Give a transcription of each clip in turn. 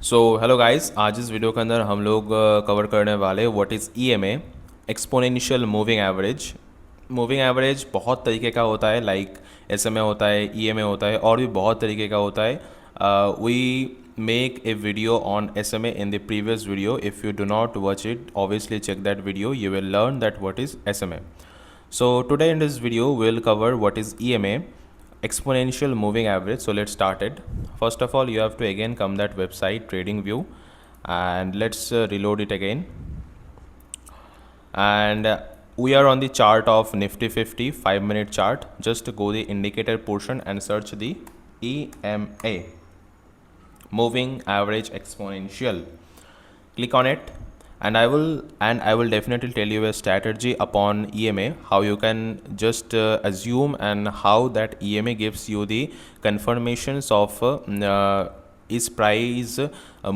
So hello guys, आज इस video के अंदर हम लोग कवर करने वाले what is EMA, exponential moving average. Moving average बहुत तरीके का होता है, लाइक एसएमए होता है, ईएमए होता है, और भी बहुत तरीके का होता है। We make a video on SMA in the previous video. If you do not watch it, obviously check that video. You will learn that what is SMA. So today in this video we'll cover what is EMA, exponential moving average. So let's start it. First of all, you have to again come that website TradingView, and let's reload it again. And we are on the chart of Nifty 50 5-minute chart. Just go the indicator portion and search the EMA, moving average exponential. Click on it, and I will definitely tell you a strategy upon EMA, how you can just assume, and how that EMA gives you the confirmations of is price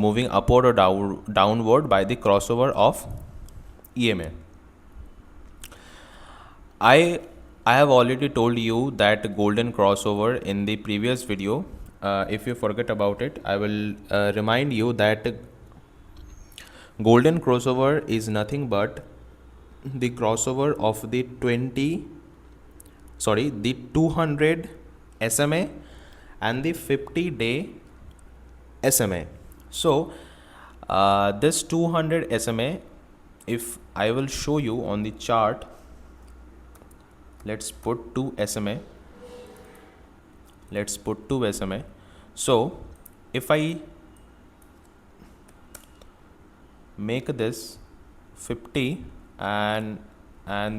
moving upward or downward by the crossover of EMA. I I have already told you that golden crossover in the previous video. If you forget about it, I will remind you that golden crossover is nothing but the crossover of the 200 SMA and the 50-day SMA. So this 200 SMA, if I will show you on the chart, let's put 2 SMA. So if I make this 50 and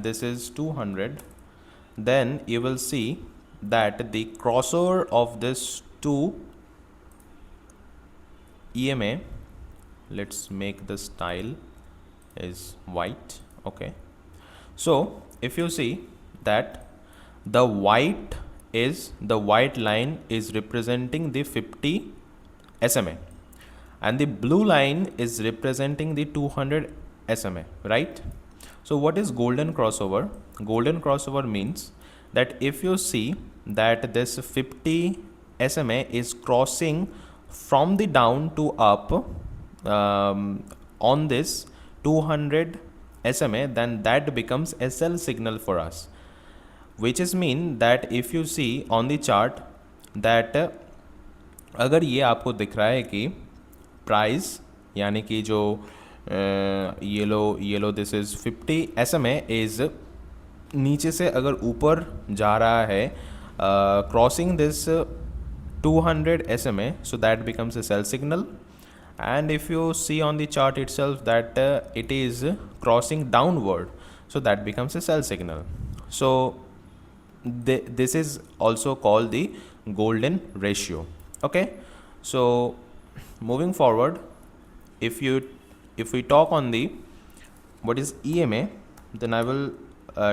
this is 200, then you will see that the crossover of this two EMA, let's make the style is white. Okay, so if you see that the white line is representing the 50 SMA, and the blue line is representing the 200 SMA, right? So what is golden crossover? Golden crossover means that if you see that this 50 SMA is crossing from the down to up on this 200 SMA, then that becomes a sell signal for us, which is mean that if you see on the chart that अगर ये आपको दिख रहा है कि price, यानी कि जो yellow this is 50 SMA is नीचे से अगर ऊपर जा रहा है crossing this 200 SMA, so that becomes a sell signal. And if you see on the chart itself that it is crossing downward, so that becomes a sell signal. So this is also called the golden ratio. Okay, so moving forward, if we talk on the what is EMA, then I will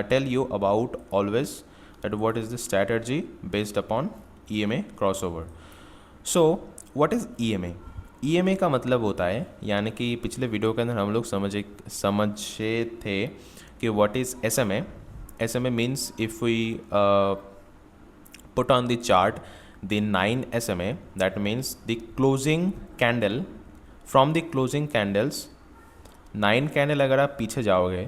tell you about always that what is the strategy based upon EMA crossover. So what is EMA? EMA का मतलब होता है, यानी कि पिछले video के अंदर हम लोग समझे थे कि what is SMA. SMA means if we put on the chart the 9 SMA, that means the closing candle, from the closing candles 9 candle अगर आप पीछे जाओगे,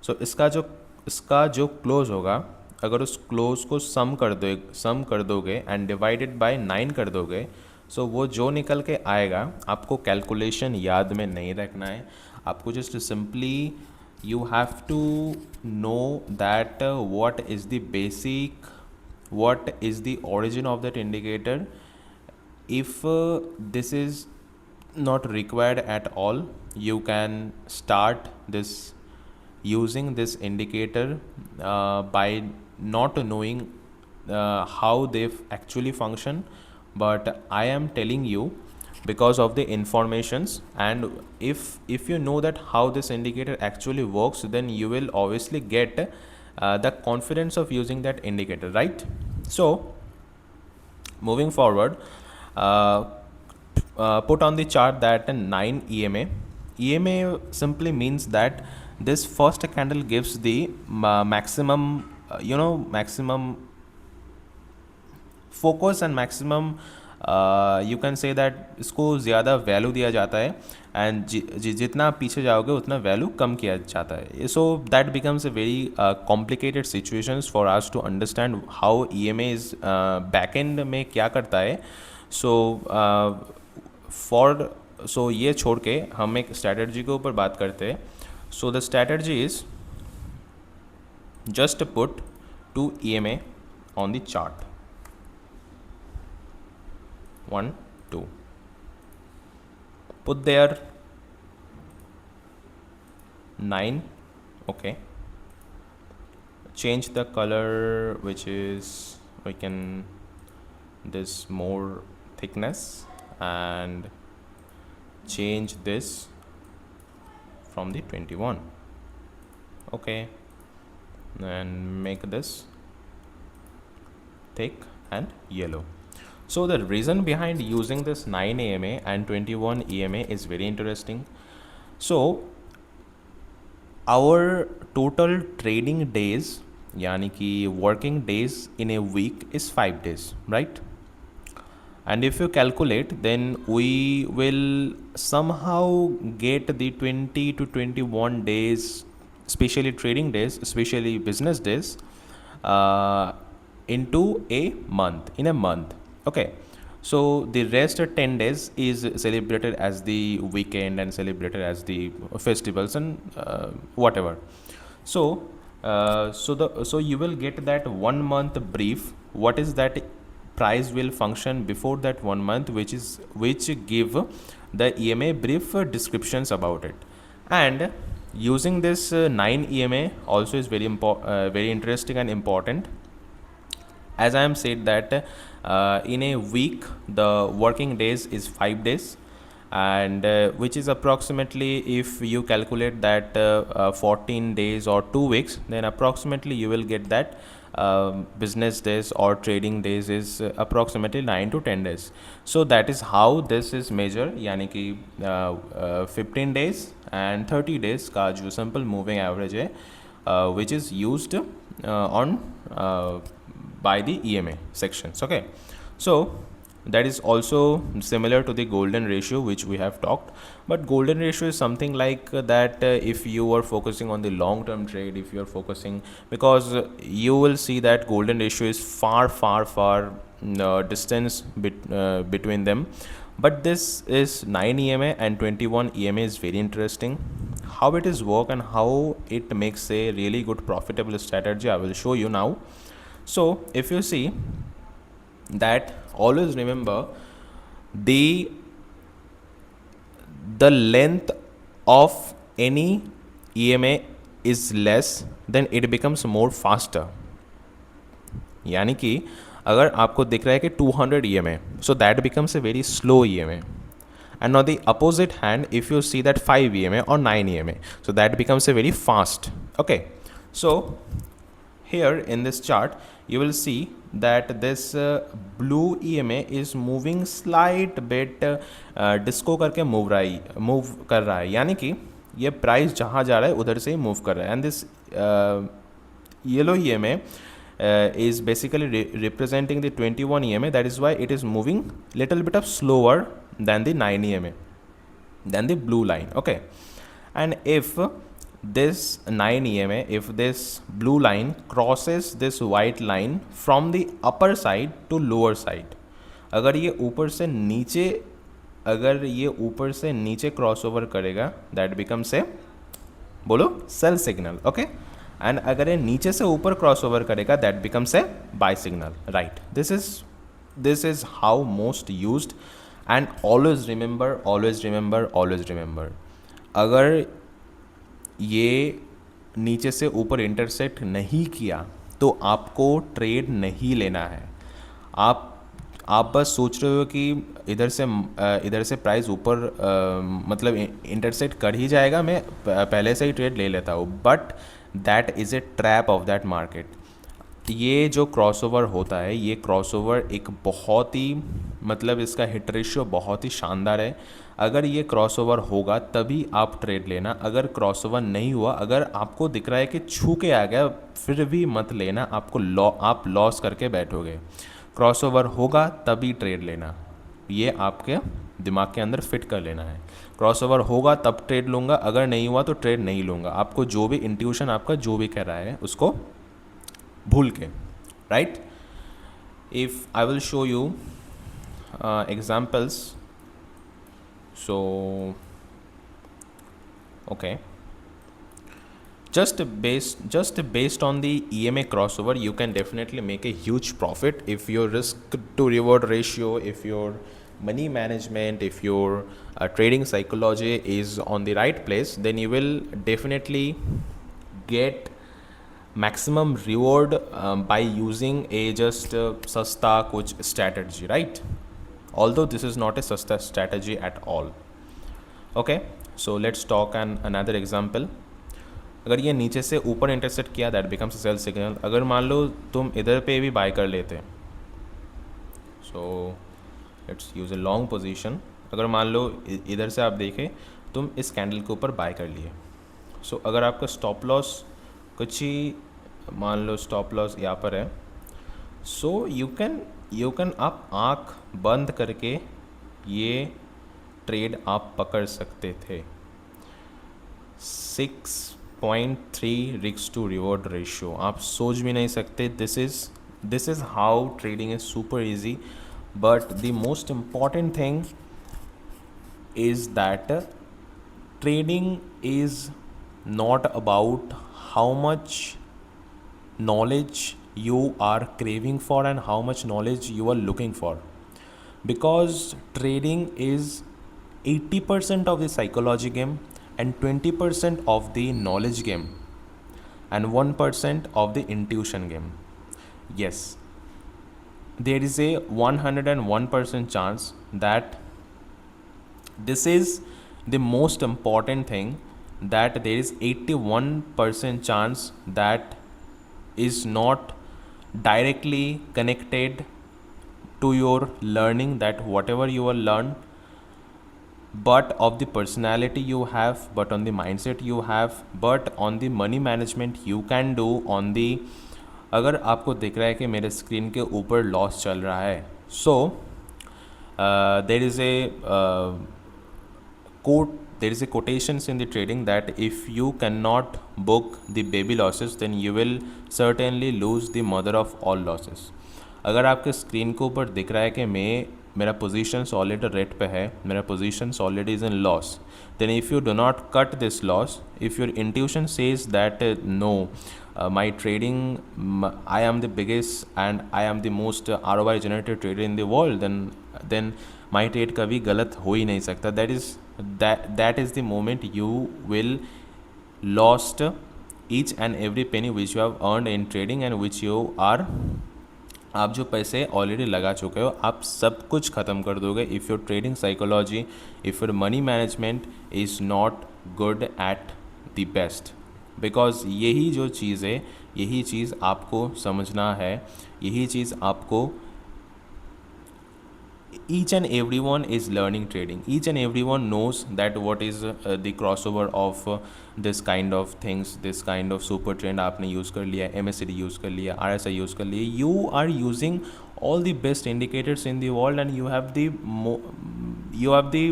सो इसका जो क्लोज होगा, अगर उस क्लोज को सम कर दोगे एंड डिवाइडेड बाय 9 कर दोगे, सो वो जो निकल के आएगा, आपको कैलकुलेशन याद में नहीं रखना है, आपको just simply you have to know that what is the origin of that indicator. If this is not required at all, you can start this using this indicator by not knowing how they actually function, but I am telling you because of the informations. And if you know that how this indicator actually works, then you will obviously get the confidence of using that indicator, right? So moving forward, put on the chart that 9 EMA. EMA simply means that this first candle gives the maximum maximum focus and maximum you can say that इसको ज़्यादा value दिया जाता है and जितना आप पीछे जाओगे उतना वैल्यू कम किया जाता है. So that becomes a very complicated situations for us to understand how EMA is back end में क्या करता है. सो ये छोड़ के हम एक स्ट्रैटेजी के ऊपर बात करते हैं. So the strategy is just put 2 EMA on the chart. 1 2, put there 9. Okay, change the color, which is we can this more thickness, and change this from the 21. Okay, and make this thick and yellow. So the reason behind using this 9 EMA and 21 EMA is very interesting. So our total trading days, yani ki working days in a week is 5 days, right? And if you calculate, then we will somehow get the 20 to 21 days, especially trading days, especially business days, into a month, in a month. Okay, so the rest 10 days is celebrated as the weekend and celebrated as the festivals and whatever. So you will get that 1 month brief. What is that price will function before that 1 month, which give the EMA brief descriptions about it. And using this 9 EMA also is very interesting and important. As I am said that in a week the working days is 5 days, and which is approximately, if you calculate that 14 days or 2 weeks, then approximately you will get that business days or trading days is approximately 9 to 10 days. So that is how this is measured, यानी कि 15 days and 30 days का जो simple moving average है, which is used on by the EMA sections. Okay, so that is also similar to the golden ratio which we have talked, but golden ratio is something like that if you are focusing on the long term trade, if you are focusing, because you will see that golden ratio is far distance between them. But this is 9 EMA and 21 EMA is very interesting. How it is work and how it makes a really good profitable strategy, I will show you now. So if you see that, always remember the length of any EMA is less, then it becomes more faster. यानी कि अगर आपको दिख रहा है कि 200 EMA, so that becomes a very slow EMA. And on the opposite hand, if you see that 5 EMA or 9 EMA, so that becomes a very fast. Okay, so here in this chart you will see that this blue EMA is moving slight bit disco करके move कर रहा है, यानी कि ये price जहाँ जा रहा है उधर से ही मूव कर रहा है. And this yellow EMA is basically representing the 21 EMA. That is why it is moving little bit of slower than the 9 EMA, than the blue line. Okay, and if this 9 EMA, if this blue line crosses this white line from the upper side to lower side, अगर ये ऊपर से नीचे cross over करेगा, that becomes ए, बोलो, cell signal. Okay, and अगर ये नीचे से ऊपर क्रॉस ओवर करेगा, that becomes a buy signal. Right, this is how most used. And always remember, अगर ये नीचे से ऊपर इंटरसेक्ट नहीं किया तो आपको ट्रेड नहीं लेना है. आप बस सोच रहे हो कि इधर से प्राइस ऊपर मतलब इंटरसेक्ट कर ही जाएगा, मैं पहले से ही ट्रेड ले लेता हूँ. But that is a trap of that market. ये जो क्रॉसओवर होता है, ये क्रॉसओवर एक बहुत ही, मतलब इसका हिट रेशियो बहुत ही शानदार है. अगर ये क्रॉसओवर होगा तभी आप ट्रेड लेना. अगर क्रॉसओवर नहीं हुआ, अगर आपको दिख रहा है कि छू के आ गया, फिर भी मत लेना. आप लॉस करके बैठोगे. क्रॉसओवर होगा तभी ट्रेड लेना. ये आपके दिमाग के अंदर फिट कर लेना है। क्रॉसओवर होगा तब ट्रेड लूँगा, अगर नहीं हुआ तो ट्रेड नहीं लूँगा। आपको जो भी इंट्यूशन आपका जो भी कह रहा है उसको भूल के, right. If I will show you examples, so okay, just based on the EMA crossover, you can definitely make a huge profit if your risk to reward ratio, if your money management, if your trading psychology is on the right place, then you will definitely get maximum reward by using a just sasta kuch strategy, right? Although this is not a sasta strategy at all. Okay, so let's talk another example. अगर ये नीचे से ऊपर intersect किया, that becomes a sell signal. अगर मान लो तुम इधर पे भी बाय कर लेते, so let's use a long position. अगर मान लो इधर से आप देखें, तुम इस कैंडल के ऊपर बाय कर लिए, सो अगर आपका स्टॉप लॉस कुछ ही, मान लो स्टॉप लॉस यहाँ पर है, सो यू कैन आप आँख बंद करके ये ट्रेड आप पकड़ सकते थे। 6.3 रिस्क टू रिवॉर्ड रेशियो, आप सोच भी नहीं सकते। This is how trading is super easy. But the most important thing is that trading is not about how much knowledge you are craving for and how much knowledge you are looking for, because trading is 80% of the psychology game and 20% of the knowledge game and 1% of the intuition game. Yes, there is a 101% chance that this is the most important thing, that there is 81% chance that is not directly connected to your learning, that whatever you will learn, but of the personality you have, but on the mindset you have, but on the money management you can do on the, अगर आपको दिख रहा है कि मेरे screen के ऊपर loss चल रहा है, so there is a quote, there is a quotations in the trading that if you cannot book the baby losses, then you will certainly lose the mother of all losses. अगर आपके screen के ऊपर दिख रहा है कि मेरा positions already red पे है, मेरा positions already is in loss, then if you do not cut this loss, if your intuition says that no, my trading, I am the biggest and I am the most ROI generated trader in the world, then my trade कभी गलत हो ही नहीं सकता. That is the moment you will lost each and every penny which you have earned in trading and which you are, आप जो पैसे already लगा चुके हो, आप सब कुछ ख़त्म कर दोगे if your trading psychology, if your money management is not good at the best. Because यही जो चीज़ है, यही चीज़ आपको समझना है, यही चीज़ आपको, each and everyone is learning trading, each and everyone knows that what is the crossover of this kind of things, this kind of super trend आपने यूज़ कर लिया, MACD यूज़ कर लिया, RSI यूज़ कर लिया, you are using all the best indicators in the world and you have the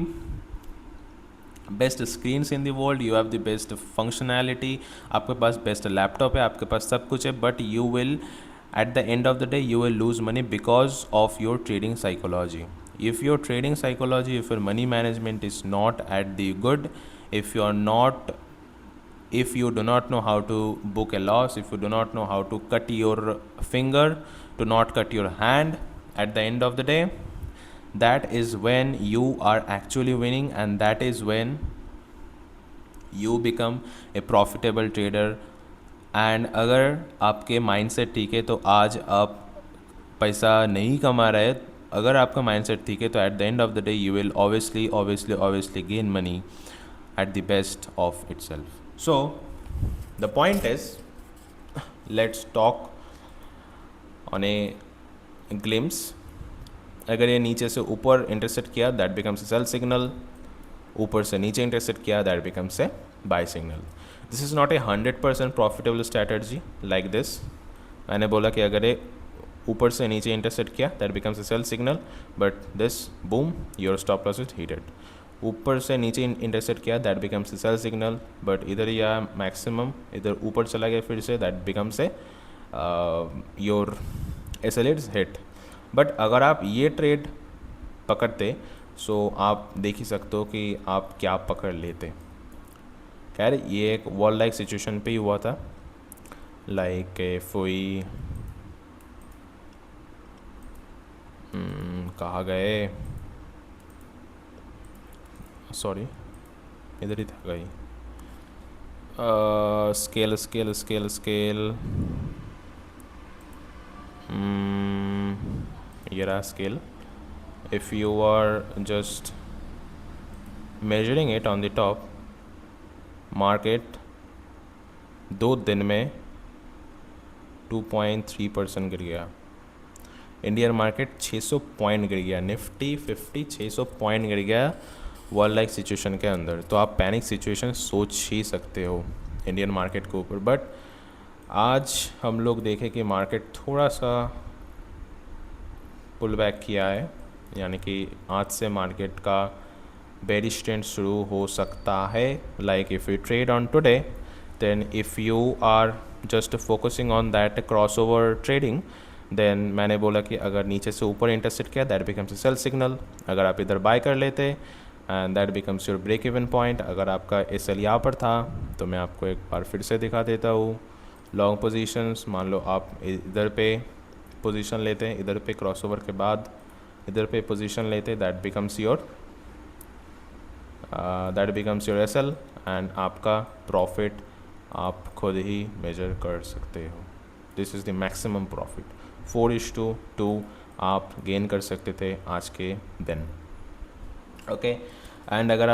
best screens in the world, you have the best functionality, आपके पास best laptop है, आपके पास सब कुछ है, but you will at the end of the day you will lose money because of your trading psychology. If your trading psychology, if your money management is not at the good, if you do not know how to book a loss, if you do not know how to cut your finger, to not cut your hand, at the end of the day, that is when you are actually winning and that is when you become a profitable trader. And अगर आपके mindset ठीक है तो आज आप पैसा नहीं कमा रहे, अगर आपका माइंडसेट ठीक है तो at the end of the day you will obviously gain money at the best of itself. So the point is, let's talk on a glimpse. अगर ये नीचे से ऊपर इंटरसेक्ट किया, that becomes a sell signal. ऊपर से नीचे intersect किया, that becomes a buy signal. This is not a 100% profitable strategy like this. मैंने बोला कि अगर ये ऊपर से नीचे इंटरसेक्ट किया, that becomes a sell signal, but this boom your stop loss is hitted. ऊपर से नीचे इंटरसेक्ट किया, that becomes a sell signal, but इधर या मैक्सिमम इधर ऊपर चला गया फिर से, that becomes a your S L is hit. But अगर आप ये ट्रेड पकड़ते सो आप देख ही सकते हो कि आप क्या पकड़ लेते. खैर ये एक वॉल लाइक सिचुएशन पे ही हुआ था. लाइक कोई कहाँ गए, सॉरी इधर ही था गई. स्केल स्केल स्केल स्केल, ये रहा scale. If you are just measuring it on the top, market 2 दिन में 2.3% गिर गया. इंडियन मार्केट 600 पॉइंट गिर गया. निफ्टी 50 600 पॉइंट गिर गया वर्ल्ड लाइक सिचुएशन के अंदर. तो आप पैनिक सिचुएशन सोच ही सकते हो इंडियन मार्केट के ऊपर. बट आज हम लोग देखें कि मार्केट थोड़ा सा पुल बैक किया है, यानी कि आज से मार्केट का बेरिश ट्रेंड शुरू हो सकता है. Like if you trade on today, then if you are just focusing on that cross over trading, then मैंने बोला कि अगर नीचे से ऊपर इंटरसेक्ट किया, that becomes a sell signal. अगर आप इधर बाय कर लेते and that becomes your break even point. अगर आपका एस एल यहाँ पर था तो मैं आपको एक बार फिर से दिखा देता हूँ. लॉन्ग पोजीशंस, मान लो आप इधर पे पोजीशन लेते हैं, इधर पे क्रॉस ओवर के बाद इधर पे पोजीशन लेते, that becomes your S L. And आपका प्रॉफिट आप खुद ही मेजर कर सकते हो. This is the maximum profit. 4:2 आप गेन कर सकते थे आज के दिन. ओके. एंड अगर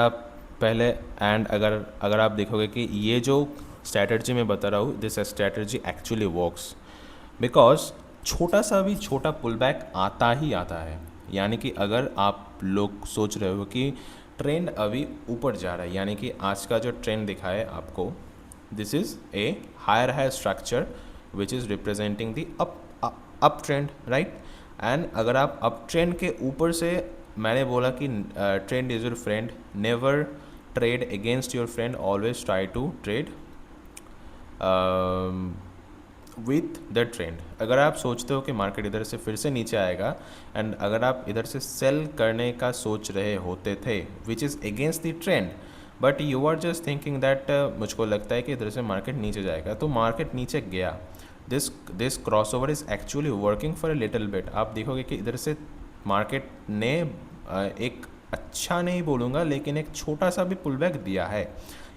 आप देखोगे कि ये जो स्ट्रैटेजी मैं बता रहा हूँ, this strategy actually works because छोटा पुल बैक आता ही आता है. यानी कि अगर आप लोग सोच रहे हो कि ट्रेंड अभी ऊपर जा रहा है, यानी कि आज का जो ट्रेंड दिखा है आपको, this is a higher structure which is representing the up trend, right. And अगर आप अप ट्रेंड के ऊपर से, मैंने बोला कि trend is your friend, never trade against your friend, always try to trade with the trend. अगर आप सोचते हो कि मार्केट इधर से फिर से नीचे आएगा एंड अगर आप इधर से सेल करने का सोच रहे होते थे which is against the trend, but you are just thinking that मुझको लगता है कि इधर से मार्केट नीचे जाएगा, तो मार्केट नीचे गया. This cross over is actually working for a little bit. आप देखोगे कि इधर से मार्केट ने एक अच्छा नहीं बोलूँगा लेकिन एक छोटा सा भी पुल बैक दिया है.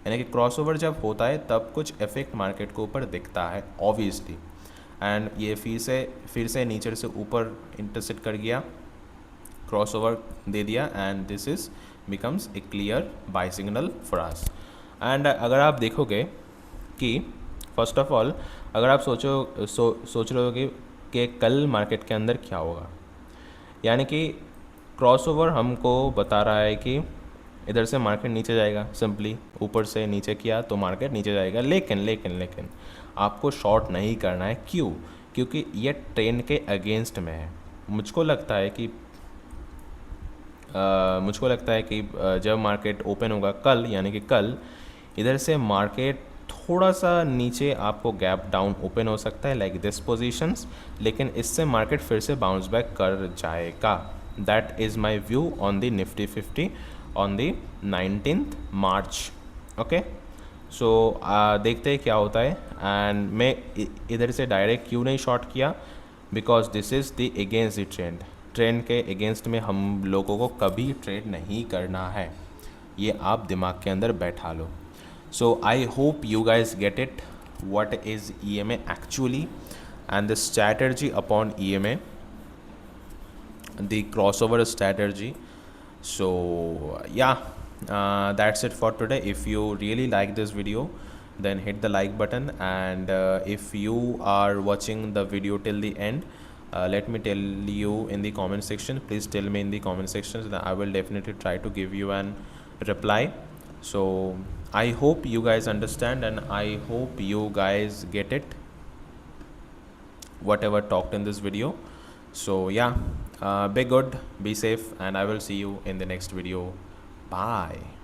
यानी कि क्रॉस ओवर जब होता है तब कुछ इफेक्ट मार्केट के ऊपर दिखता है ऑब्वियसली. एंड ये फिर से नीचे से ऊपर इंटरसेक्ट कर गया, क्रॉस ओवर दे दिया, and this is becomes a clear buy signal for us. And अगर आप देखोगे कि फर्स्ट ऑफ ऑल अगर आप सोच रहे हो कि कल मार्केट के अंदर क्या होगा, यानी कि क्रॉस ओवर हमको बता रहा है कि इधर से मार्केट नीचे जाएगा. सिंपली ऊपर से नीचे किया तो मार्केट नीचे जाएगा. लेकिन आपको शॉर्ट नहीं करना है. क्यों? क्योंकि ये ट्रेंड के अगेंस्ट में है. मुझको लगता है कि जब मार्केट ओपन होगा कल, यानी कि कल इधर से मार्केट थोड़ा सा नीचे आपको गैप डाउन ओपन हो सकता है लाइक दिस पोजीशंस, लेकिन इससे मार्केट फिर से बाउंस बैक कर जाएगा. That is my view on the Nifty 50 on the 19th March. Okay. So देखते हैं क्या होता है. एंड मैं इधर से डायरेक्ट क्यों नहीं शॉर्ट किया, because this is the against the trend. Trend के अगेंस्ट में हम लोगों को कभी ट्रेड नहीं करना है. ये आप दिमाग के अंदर बैठा लो. So I hope you guys get it, what is EMA actually and the strategy upon EMA, the crossover strategy. So yeah, that's it for today. If you really like this video, then hit the like button, and if you are watching the video till the end, let me tell you in the comment section, please tell me in the comment section, and I will definitely try to give you an reply. So I hope you guys understand and I hope you guys get it. whatever talked in this video. So yeah, be good, be safe, and I will see you in the next video. Bye.